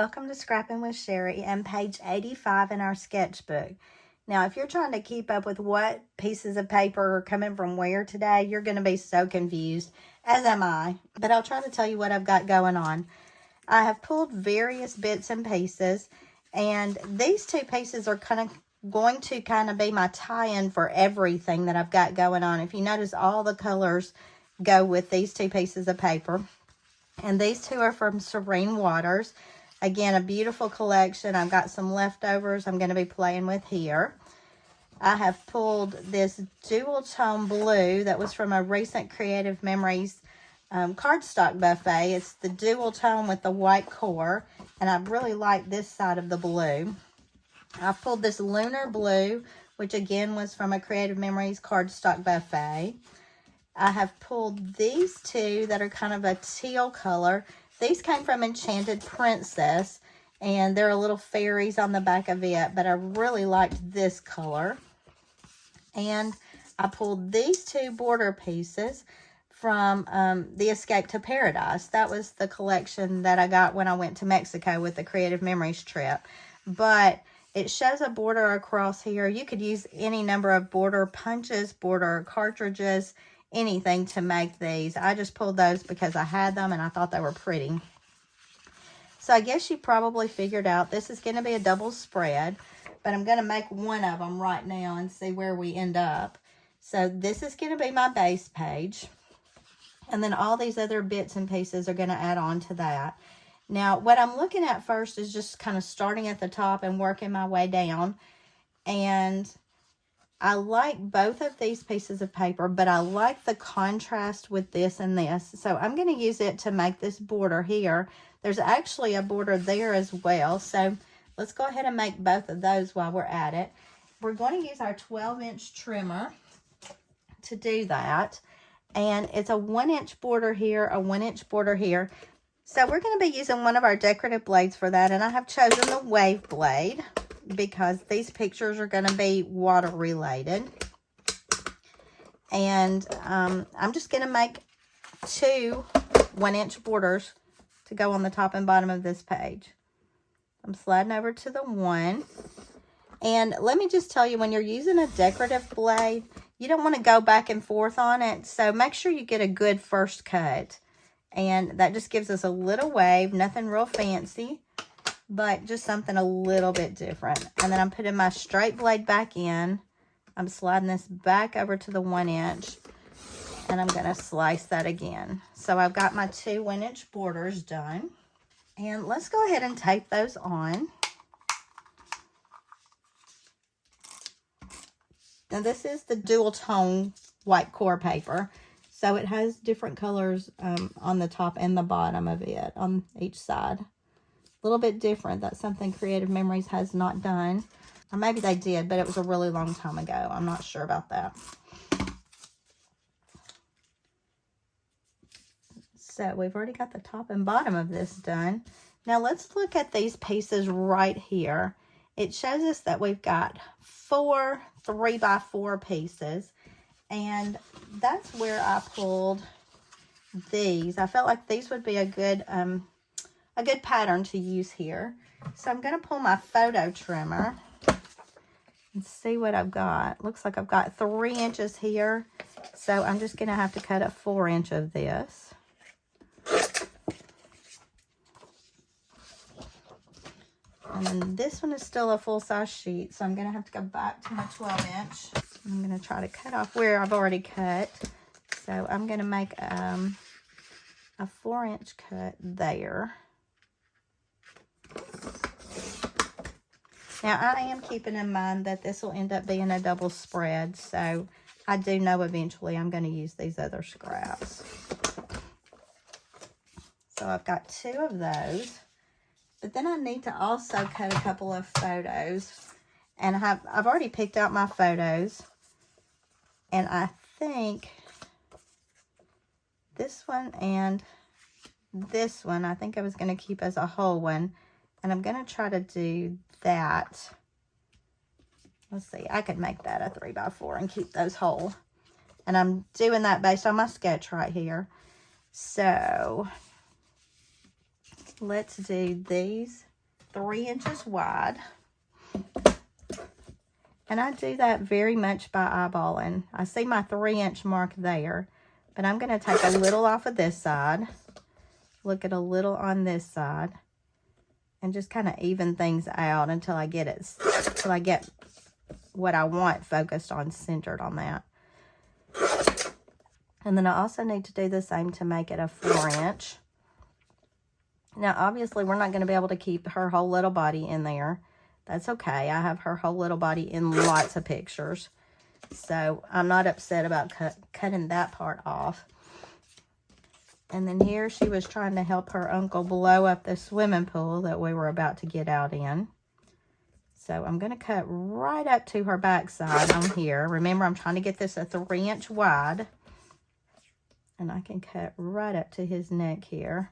welcome to Scrappin with Sheri and page 85 in our sketchbook. Now, if you're trying to keep up with what pieces of paper are coming from where today, you're going to be so confused, as am I. But I'll try to tell you what I've got going on. I have pulled various bits and pieces, and these two pieces are going to be my tie-in for everything that I've got going on. If you notice, all the colors go with these two pieces of paper. And these two are from Serene Waters. Again, a beautiful collection. I've got some leftovers I'm going to be playing with here. I have pulled this dual tone blue that was from a recent Creative Memories cardstock buffet. It's the dual tone with the white core, and I really like this side of the blue. I've pulled this lunar blue, which again was from a Creative Memories cardstock buffet. I have pulled these two that are kind of a teal color. These came from Enchanted Princess, and they're little fairies on the back of it, but I really liked this color. And I pulled these two border pieces from the Escape to Paradise. That was the collection that I got when I went to Mexico with the Creative Memories trip. But it shows a border across here. You could use any number of border punches, border cartridges, anything to make these. I just pulled those because I had them and I thought they were pretty. So I guess you probably figured out this is going to be a double spread, but I'm going to make one of them right now and see where we end up. So this is going to be my base page, and then all these other bits and pieces are going to add on to that. Now, what I'm looking at first is just kind of starting at the top and working my way down. And I like both of these pieces of paper, but I like the contrast with this and this. So I'm going to use it to make this border here. There's actually a border there as well. So let's go ahead and make both of those while we're at it. We're going to use our 12-inch trimmer to do that. And it's a 1-inch border here, a 1-inch border here. So we're going to be using one of our decorative blades for that. And I have chosen the wave blade, because these pictures are going to be water related. And I'm just going to make two 1-inch borders to go on the top and bottom of this page. I'm sliding over to the one. And let me just tell you, when you're using a decorative blade, you don't want to go back and forth on it. So make sure you get a good first cut. And that just gives us a little wave, nothing real fancy, but just something a little bit different. And then I'm putting my straight blade back in. I'm sliding this back over to the 1-inch, and I'm going to slice that again. So I've got my two 1-inch borders done. And let's go ahead and tape those on. Now this is the dual tone white core paper. So it has different colors on the top and the bottom of it on each side. A little bit different. That's something Creative Memories has not done. Or maybe they did, but it was a really long time ago. I'm not sure about that. So we've already got the top and bottom of this done. Now let's look at these pieces right here. It shows us that we've got 4 3x4 pieces. And that's where I pulled these. I felt like these would be a good pattern to use here. So I'm going to pull my photo trimmer and see what I've got. Looks like I've got 3 inches here. So I'm just going to have to cut a 4-inch of this. And then this one is still a full-size sheet, so I'm going to have to go back to my 12-inch. I'm going to try to cut off where I've already cut. So I'm going to make a 4-inch cut there. Now, I am keeping in mind that this will end up being a double spread, so I do know eventually I'm going to use these other scraps. So I've got 2 of those. But then I need to also cut a couple of photos. And I've already picked out my photos. And I think this one and this one, I think I was going to keep as a whole one. And I'm going to try to do that. Let's see, I could make that a 3x4 and keep those whole. And I'm doing that based on my sketch right here. So let's do these 3 inches wide. And I do that very much by eyeballing. I see my 3-inch mark there, but I'm going to take a little off of this side, look at a little on this side, and just kind of even things out until I get it, till I get what I want focused on, centered on that. And then I also need to do the same to make it a 4-inch. Now, obviously, we're not going to be able to keep her whole little body in there. That's okay. I have her whole little body in lots of pictures. So I'm not upset about cutting that part off. And then here she was trying to help her uncle blow up the swimming pool that we were about to get out in. So I'm going to cut right up to her backside on here. Remember, I'm trying to get this a 3-inch wide. And I can cut right up to his neck here.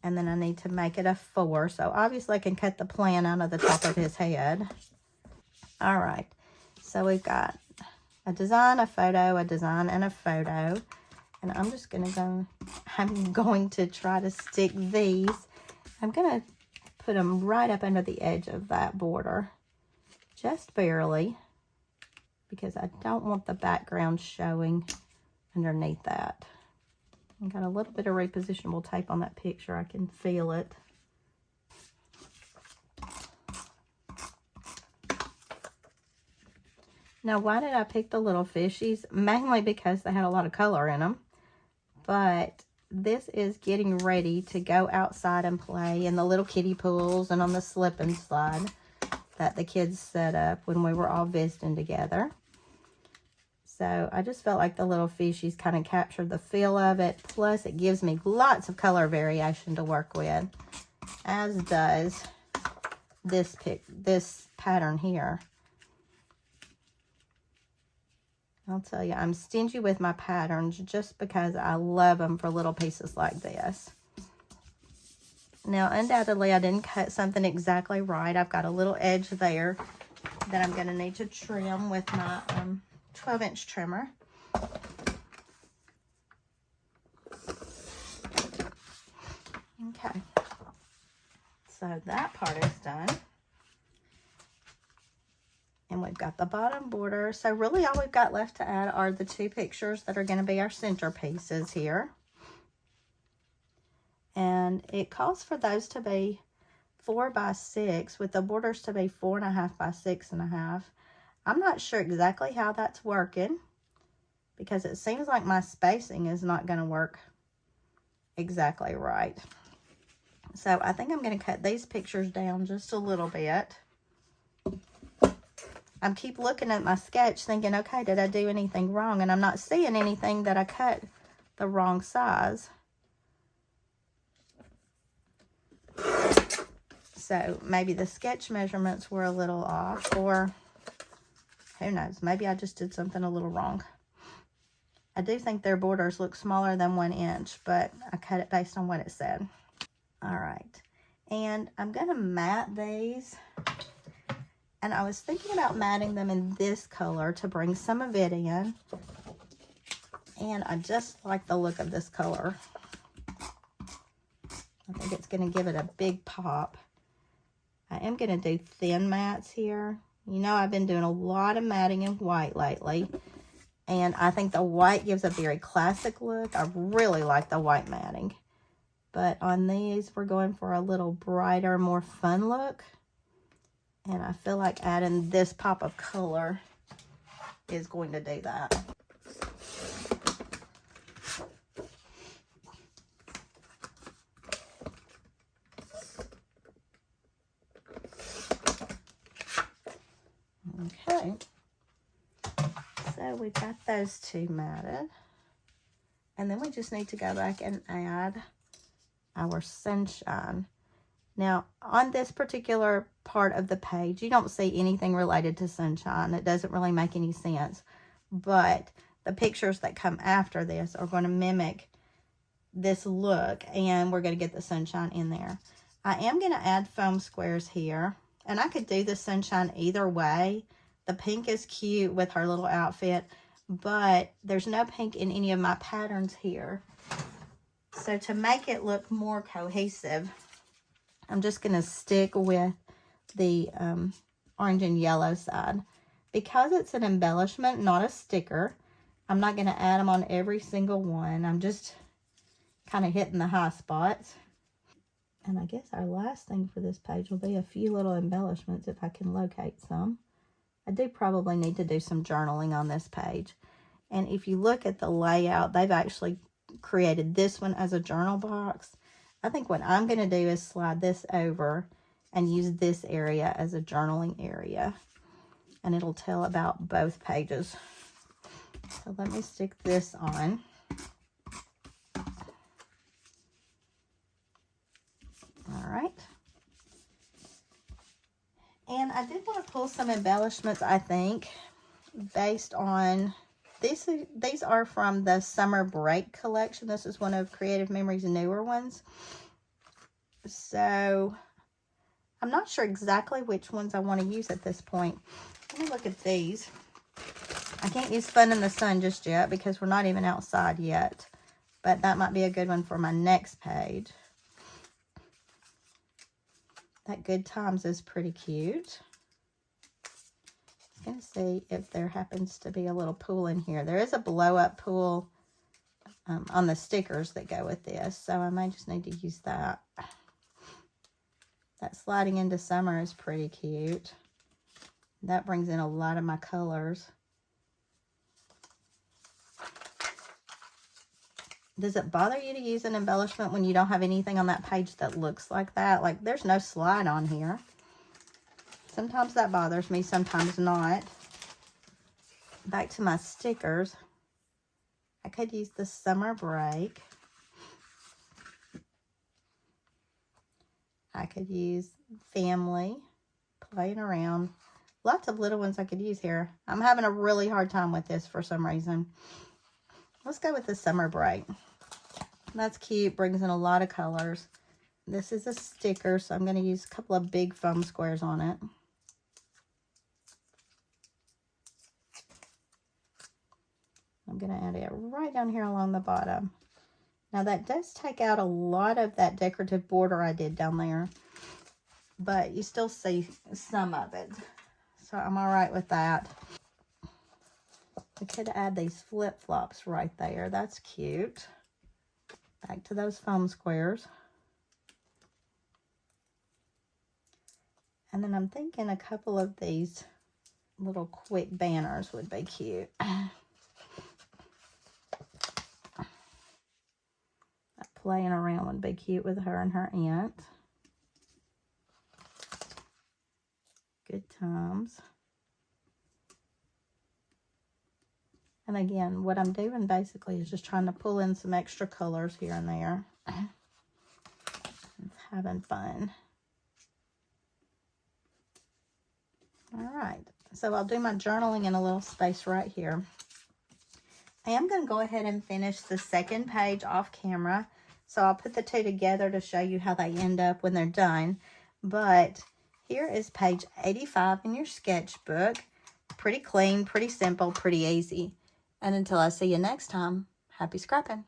And then I need to make it a 4. So obviously I can cut the plan out of the top of his head. All right. So we've got a design, a photo, a design, and a photo. And I'm just going to I'm going to try to stick these. I'm going to put them right up under the edge of that border. Just barely. Because I don't want the background showing underneath that. I got a little bit of repositionable tape on that picture. I can feel it. Now, why did I pick the little fishies? Mainly because they had a lot of color in them. But this is getting ready to go outside and play in the little kiddie pools and on the slip and slide that the kids set up when we were all visiting together. So I just felt like the little fishies kind of captured the feel of it. Plus, it gives me lots of color variation to work with, as does this pattern here. I'll tell you, I'm stingy with my patterns just because I love them for little pieces like this. Now, undoubtedly, I didn't cut something exactly right. I've got a little edge there that I'm going to need to trim with my 12-inch trimmer. Okay, so that part is done. And we've got the bottom border. So really all we've got left to add are the 2 pictures that are going to be our centerpieces here. And it calls for those to be 4 by 6 with the borders to be 4.5 by 6.5. I'm not sure exactly how that's working because it seems like my spacing is not going to work exactly right. So I think I'm going to cut these pictures down just a little bit. I keep looking at my sketch thinking, okay, did I do anything wrong? And I'm not seeing anything that I cut the wrong size. So maybe the sketch measurements were a little off, or who knows, maybe I just did something a little wrong. I do think their borders look smaller than 1 inch, but I cut it based on what it said. All right, and I'm going to mat these. And I was thinking about matting them in this color to bring some of it in. And I just like the look of this color. I think it's going to give it a big pop. I am going to do thin mats here. You know, I've been doing a lot of matting in white lately. And I think the white gives a very classic look. I really like the white matting. But on these, we're going for a little brighter, more fun look. And I feel like adding this pop of color is going to do that. Okay. So we've got those 2 matted. And then we just need to go back and add our sunshine. Now, on this particular part of the page, you don't see anything related to sunshine. It doesn't really make any sense. But the pictures that come after this are going to mimic this look, and we're going to get the sunshine in there. I am going to add foam squares here, and I could do the sunshine either way. The pink is cute with her little outfit, but there's no pink in any of my patterns here. So to make it look more cohesive, I'm just going to stick with the orange and yellow side. Because it's an embellishment, not a sticker, I'm not going to add them on every single one. I'm just kind of hitting the high spots. And I guess our last thing for this page will be a few little embellishments if I can locate some. I do probably need to do some journaling on this page. And if you look at the layout, they've actually created this one as a journal box. I think what I'm going to do is slide this over and use this area as a journaling area. And it'll tell about both pages. So let me stick this on. All right. And I did want to pull some embellishments, I think, based on, these are from the Summer Break collection. This is one of Creative Memories' newer ones. So I'm not sure exactly which ones I want to use at this point. Let me look at these. I can't use Fun in the Sun just yet because we're not even outside yet. But that might be a good one for my next page. That Good Times is pretty cute. I'm going to see if there happens to be a little pool in here. There is a blow-up pool on the stickers that go with this, so I might just need to use that. That Sliding into Summer is pretty cute. That brings in a lot of my colors. Does it bother you to use an embellishment when you don't have anything on that page that looks like that? Like, there's no slide on here. Sometimes that bothers me, sometimes not. Back to my stickers. I could use the Summer Break. I could use Family, Playing Around. Lots of little ones I could use here. I'm having a really hard time with this for some reason. Let's go with the Summer Break. That's cute, brings in a lot of colors. This is a sticker, so I'm going to use a couple of big foam squares on it. I'm going to add it right down here along the bottom. Now that does take out a lot of that decorative border I did down there, but you still see some of it. So I'm all right with that. I could add these flip-flops right there. That's cute. Back to those foam squares. And then I'm thinking a couple of these little quick banners would be cute. Playing Around would be cute with her and her aunt. Good Times. And again, what I'm doing basically is just trying to pull in some extra colors here and there. It's having fun. All right, so I'll do my journaling in a little space right here. I am going to go ahead and finish the second page off camera. So I'll put the two together to show you how they end up when they're done. But here is page 85 in your sketchbook. Pretty clean, pretty simple, pretty easy. And until I see you next time, happy scrapping.